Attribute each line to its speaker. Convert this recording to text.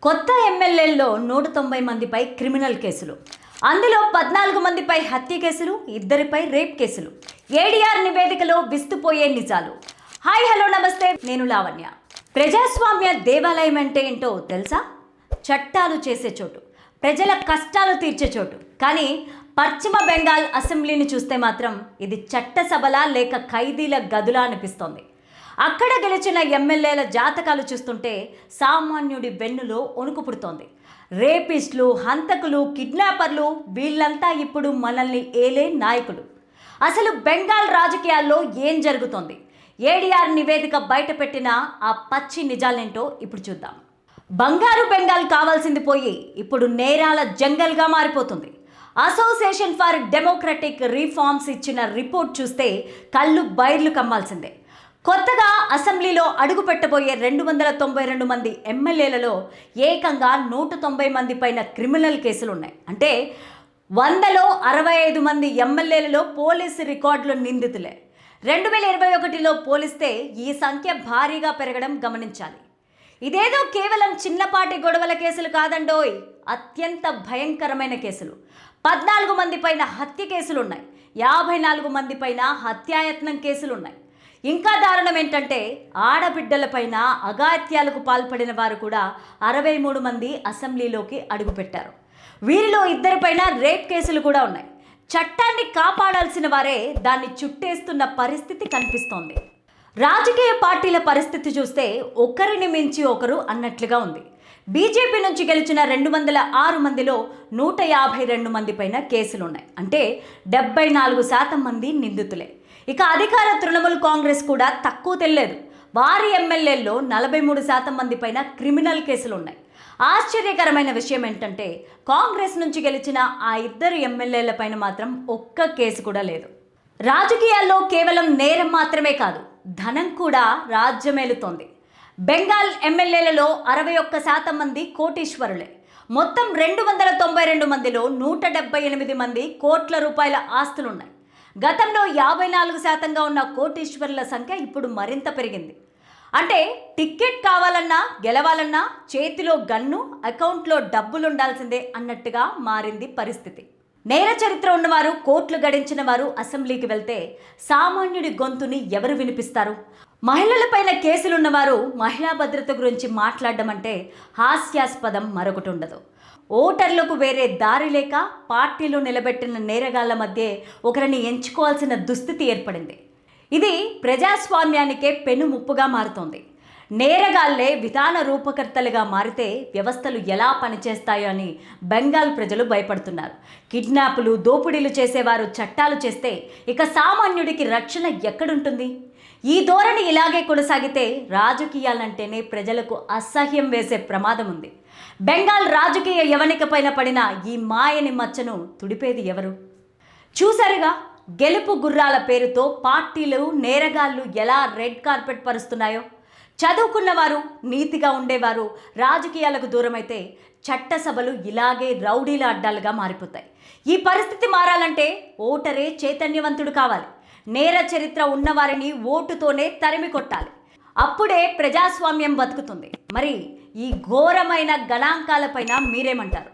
Speaker 1: కొత్త ఎమ్మెల్యేల్లో 190 మందిపై క్రిమినల్ కేసులు, అందులో 14 మందిపై హత్య కేసులు, 2పై రేప్ కేసులు. ఏడీఆర్ నివేదికలో విస్తుపోయే నిజాలు. హాయ్ హలో నమస్తే, నేను లావణ్య. ప్రజాస్వామ్య దేవాలయం అంటే ఏంటో తెలుసా? చట్టాలు చేసే చోటు, ప్రజల కష్టాలు తీర్చే చోటు. కానీ పశ్చిమ బెంగాల్ అసెంబ్లీని చూస్తే మాత్రం ఇది చట్టసభలా లేక ఖైదీల గదులా అనిపిస్తోంది. అక్కడ గెలిచిన ఎమ్మెల్యేల జాతకాలు చూస్తుంటే సామాన్యుడి వెన్నులో వణుకు పుడుతోంది. రేపిస్టులు, హంతకులు, కిడ్నాపర్లు వీళ్ళంతా ఇప్పుడు మనల్ని ఏలే నాయకులు. అసలు బెంగాల్ రాజకీయాల్లో ఏం జరుగుతోంది? ఏడీఆర్ నివేదిక బయటపెట్టిన ఆ పచ్చి నిజాలేంటో ఇప్పుడు చూద్దాం. బంగారు బెంగాల్ కావాల్సింది పోయి ఇప్పుడు నేరాల జంగల్గా మారిపోతుంది. అసోసియేషన్ ఫర్ డెమోక్రటిక్ రిఫార్మ్స్ ఇచ్చిన రిపోర్ట్ చూస్తే కళ్ళు బైర్లు కమ్మాల్సిందే. కొత్తగా అసెంబ్లీలో అడుగు పెట్టబోయే 292 మంది ఎమ్మెల్యేలలో ఏకంగా 190 మంది పైన క్రిమినల్ కేసులు ఉన్నాయి. అంటే 100లో 65 మంది ఎమ్మెల్యేలలో పోలీసు రికార్డులు నిందితులే. 2021లో పోలిస్తే ఈ సంఖ్య భారీగా పెరగడం గమనించాలి. ఇదేదో కేవలం చిన్నపాటి గొడవల కేసులు కాదండోయ్, అత్యంత భయంకరమైన కేసులు. 14 మంది పైన హత్య కేసులున్నాయి, 54 మంది పైన హత్యాయత్నం కేసులున్నాయి. ఇంకా దారుణం ఏంటంటే ఆడబిడ్డలపైన అఘాయిత్యాలకు పాల్పడిన వారు కూడా 63 మంది అసెంబ్లీలోకి అడుగుపెట్టారు. వీరిలో 2 పైన రేప్ కేసులు కూడా ఉన్నాయి. చట్టాన్ని కాపాడాల్సిన వారే దాన్ని చుట్టేస్తున్న పరిస్థితి కనిపిస్తోంది. రాజకీయ పార్టీల పరిస్థితి చూస్తే ఒకరిని మించి ఒకరు అన్నట్లుగా ఉంది. బీజేపీ నుంచి గెలిచిన 206 మందిలో 152 మంది పైన కేసులున్నాయి. అంటే 74% మంది నిందితులే. ఇక అధికార తృణమూల్ కాంగ్రెస్ కూడా తక్కువ తెలియలేదు. వారి ఎమ్మెల్యేల్లో 43% మంది పైన క్రిమినల్ కేసులు ఉన్నాయి. ఆశ్చర్యకరమైన విషయం ఏంటంటే కాంగ్రెస్ నుంచి గెలిచిన ఆ 2 ఎమ్మెల్యేల పైన మాత్రం ఒక్క కేసు కూడా లేదు. రాజకీయాల్లో కేవలం నేరం మాత్రమే కాదు, ధనం కూడా రాజ్యమేలుతోంది. బెంగాల్ ఎమ్మెల్యేలలో 61% మంది కోటీశ్వరులే. మొత్తం 292 మందిలో 178 మంది కోట్ల రూపాయల ఆస్తులున్నాయి. గతంలో 54%గా ఉన్న కోటీశ్వరుల సంఖ్య ఇప్పుడు మరింత పెరిగింది. అంటే టికెట్ కావాలన్నా గెలవాలన్నా చేతిలో గన్ను, అకౌంట్లో డబ్బులు ఉండాల్సిందే అన్నట్టుగా మారింది పరిస్థితి. నేర చరిత్ర ఉన్నవారు, కోట్లు గడించిన వారు అసెంబ్లీకి వెళ్తే సామాన్యుడి గొంతుని ఎవరు వినిపిస్తారు? మహిళలపైన కేసులున్నవారు మహిళా భద్రత గురించి మాట్లాడడం అంటే హాస్యాస్పదం మరొకటి ఉండదు. ఓటర్లకు వేరే దారి లేక పార్టీలు నిలబెట్టిన నేరగాళ్ల మధ్య ఒకరిని ఎంచుకోవాల్సిన దుస్థితి ఏర్పడింది. ఇది ప్రజాస్వామ్యానికే పెనుముప్పుగా మారుతోంది. నేరగాళ్లే విధాన రూపకర్తలుగా మారితే వ్యవస్థలు ఎలా పనిచేస్తాయో అని బెంగాల్ ప్రజలు భయపడుతున్నారు. కిడ్నాపులు, దోపిడీలు చేసేవారు చట్టాలు చేస్తే ఇక సామాన్యుడికి రక్షణ ఎక్కడుంటుంది? ఈ ధోరణి ఇలాగే కొనసాగితే రాజకీయాలంటేనే ప్రజలకు అసహ్యం వేసే ప్రమాదం ఉంది. బెంగాల్ రాజకీయ యవనిక పైన పడిన ఈ మాయని మచ్చను తుడిపేది ఎవరు? చూసారుగా, గెలుపు గుర్రాల పేరుతో పార్టీలు నేరగాళ్లు ఎలా రెడ్ కార్పెట్ పరుస్తున్నాయో. చదువుకున్నవారు, నీతిగా ఉండేవారు రాజకీయాలకు దూరమైతే చట్టసభలు ఇలాగే రౌడీల అడ్డాలుగా మారిపోతాయి. ఈ పరిస్థితి మారాలంటే ఓటరే చైతన్యవంతుడు కావాలి. నేర చరిత్ర ఉన్నవారిని ఓటుతోనే తరిమి కొట్టాలి. అప్పుడే ప్రజాస్వామ్యం బతుకుతుంది. మరి ఈ ఘోరమైన గణాంకాలపైన మీరేమంటారు?